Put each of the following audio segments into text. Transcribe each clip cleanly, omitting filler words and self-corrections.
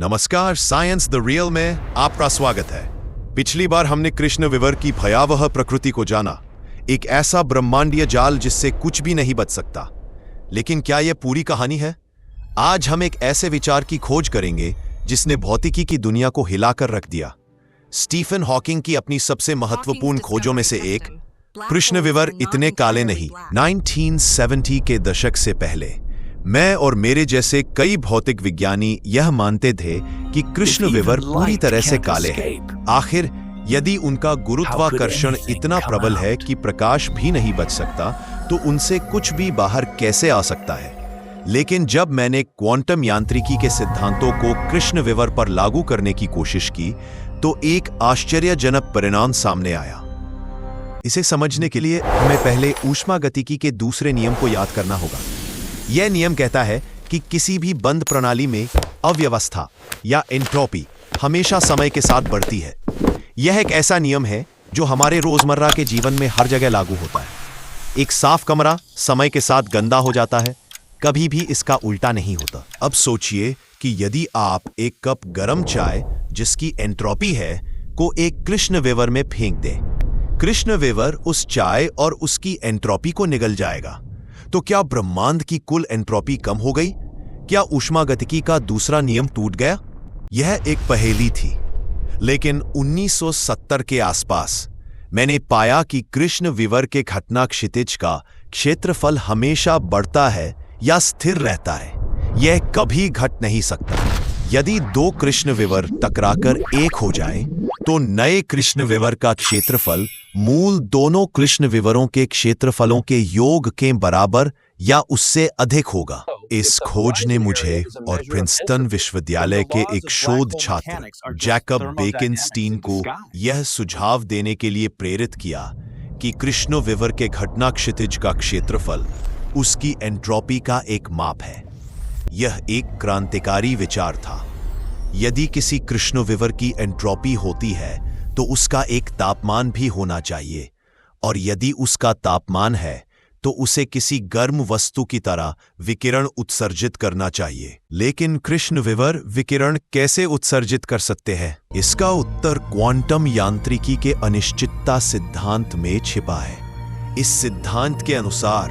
नमस्कार, science the real में आपका स्वागत है। पिछली बार हमने कृष्ण विवर की भयावह प्रकृति को जाना, एक ऐसा ब्रह्मांडीय जाल जिससे कुछ भी नहीं बच सकता। लेकिन क्या यह पूरी कहानी है? आज हम एक ऐसे विचार की खोज करेंगे जिसने भौतिकी की दुनिया को हिलाकर रख दिया। स्टीफन हॉकिंग की अपनी सबसे महत्वपूर्ण खोजों में से एक, कृष्ण विवर इतने काले नहीं। 1970 के दशक से पहले मैं और मेरे जैसे कई भौतिक विज्ञानी यह मानते थे कि कृष्ण विवर पूरी तरह से काले हैं। आखिर यदि उनका गुरुत्वाकर्षण इतना प्रबल है कि प्रकाश भी नहीं बच सकता, तो उनसे कुछ भी बाहर कैसे आ सकता है? लेकिन जब मैंने क्वांटम यांत्रिकी के सिद्धांतों को कृष्ण विवर पर लागू करने की कोशिश की, तो एक आश्चर्यजनक परिणाम सामने आया। इसे समझने के लिए हमें पहले ऊष्मागतिकी के दूसरे नियम को याद करना होगा। यह नियम कहता है कि किसी भी बंद प्रणाली में अव्यवस्था या एंट्रोपी हमेशा समय के साथ बढ़ती है। यह एक ऐसा नियम है जो हमारे रोजमर्रा के जीवन में हर जगह लागू होता है। एक साफ कमरा समय के साथ गंदा हो जाता है, कभी भी इसका उल्टा नहीं होता। अब सोचिए कि यदि आप एक कप गर्म चाय जिसकी एंट्रोपी है को एक कृष्ण विवर में फेंक दें। कृष्ण विवर उस चाय और उसकी एंट्रोपी को निगल जाएगा। तो क्या ब्रह्मांड की कुल एंट्रोपी कम हो गई? क्या ऊष्मागतिकी का दूसरा नियम टूट गया? यह एक पहेली थी। लेकिन 1970 के आसपास मैंने पाया कि कृष्ण विवर के घटना क्षितिज का क्षेत्रफल हमेशा बढ़ता है या स्थिर रहता है। यह कभी घट नहीं सकता। यदि दो कृष्ण विवर टकराकर एक हो जाए, तो नए कृष्ण विवर का क्षेत्रफल मूल दोनों कृष्ण विवरों के क्षेत्रफलों के योग के बराबर या उससे अधिक होगा। इस खोज ने मुझे और प्रिंसटन विश्वविद्यालय के एक शोध छात्र जैकब बेकिनस्टीन को यह सुझाव देने के लिए प्रेरित किया कि कृष्ण विवर के घटना क्षितिज का क्षेत्रफल उसकी एंट्रोपी का एक माप है। यह एक क्रांतिकारी विचार था। यदि किसी कृष्ण विवर की एंट्रोपी होती है, तो उसका एक तापमान भी होना चाहिए, और यदि उसका तापमान है तो उसे किसी गर्म वस्तु की तरह विकिरण उत्सर्जित करना चाहिए। लेकिन कृष्ण विवर विकिरण कैसे उत्सर्जित कर सकते हैं? इसका उत्तर क्वांटम यांत्रिकी के अनिश्चितता सिद्धांत में छिपा है। इस सिद्धांत के अनुसार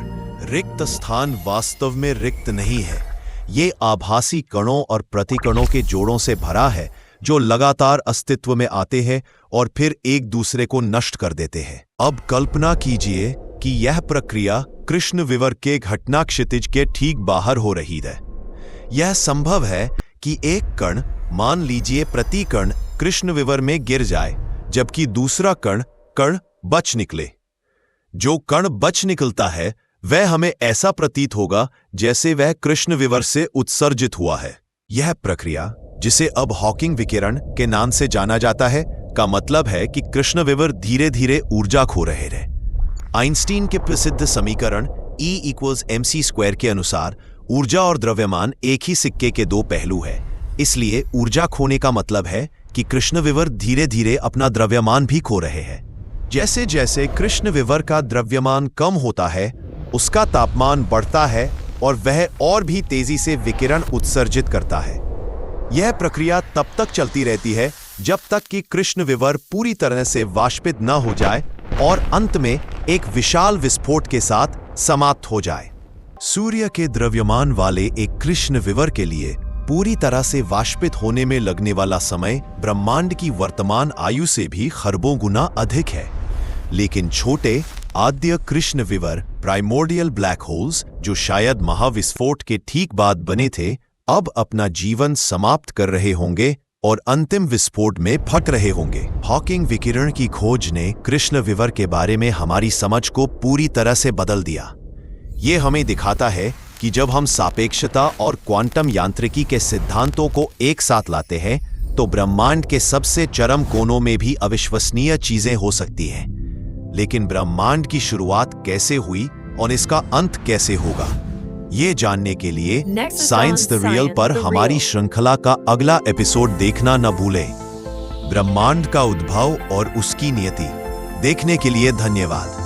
रिक्त स्थान वास्तव में रिक्त नहीं है। ये आभासी कणों और प्रतिकणों के जोड़ों से भरा है, जो लगातार अस्तित्व में आते हैं और फिर एक दूसरे को नष्ट कर देते हैं। अब कल्पना कीजिए कि यह प्रक्रिया कृष्ण विवर के घटना क्षितिज के ठीक बाहर हो रही है। यह संभव है कि एक कण, मान लीजिए प्रति कण, कृष्ण विवर में गिर जाए, जबकि दूसरा कण बच निकले। जो कण बच निकलता है वह हमें ऐसा प्रतीत होगा जैसे वह कृष्ण विवर से उत्सर्जित हुआ है। यह प्रक्रिया, जिसे अब हॉकिंग विकिरण के नाम से जाना जाता है, का मतलब है कि कृष्ण विवर धीरे धीरे ऊर्जा खो रहे हैं। आइंस्टीन के प्रसिद्ध समीकरण E=mc² के अनुसार ऊर्जा और द्रव्यमान एक ही सिक्के के दो पहलू है। इसलिए ऊर्जा खोने का मतलब है कि कृष्ण विवर धीरे धीरे अपना द्रव्यमान भी खो रहे हैं। जैसे जैसे कृष्ण विवर का द्रव्यमान कम होता है, उसका तापमान बढ़ता है और वह और भी तेजी से विकिरण उत्सर्जित करता है। यह प्रक्रिया तब तक चलती रहती है जब तक कि कृष्ण विवर पूरी तरह से वाष्पित न हो जाए और अंत में एक विशाल विस्फोट के साथ समाप्त हो जाए। सूर्य के द्रव्यमान वाले एक कृष्ण विवर के लिए पूरी तरह से वाष्पित होने में लगने वाला समय ब्रह्मांड की वर्तमान आयु से भी खरबों गुना अधिक है। लेकिन छोटे आद्य कृष्ण विवर, प्राइमोर्डियल ब्लैक होल्स, जो शायद महाविस्फोट के ठीक बाद बने थे, अब अपना जीवन समाप्त कर रहे होंगे और अंतिम विस्फोट में फट रहे होंगे। हॉकिंग विकिरण की खोज ने कृष्ण विवर के बारे में हमारी समझ को पूरी तरह से बदल दिया। ये हमें दिखाता है कि जब हम सापेक्षता और क्वांटम यांत्रिकी के सिद्धांतों को एक साथ लाते हैं, तो ब्रह्मांड के सबसे चरम कोनों में भी अविश्वसनीय चीजें हो सकती हैं। लेकिन ब्रह्मांड की शुरुआत कैसे हुई और इसका अंत कैसे होगा, ये जानने के लिए साइंस द रियल पर हमारी श्रृंखला का अगला एपिसोड देखना न भूलें। ब्रह्मांड का उद्भव और उसकी नियति देखने के लिए धन्यवाद।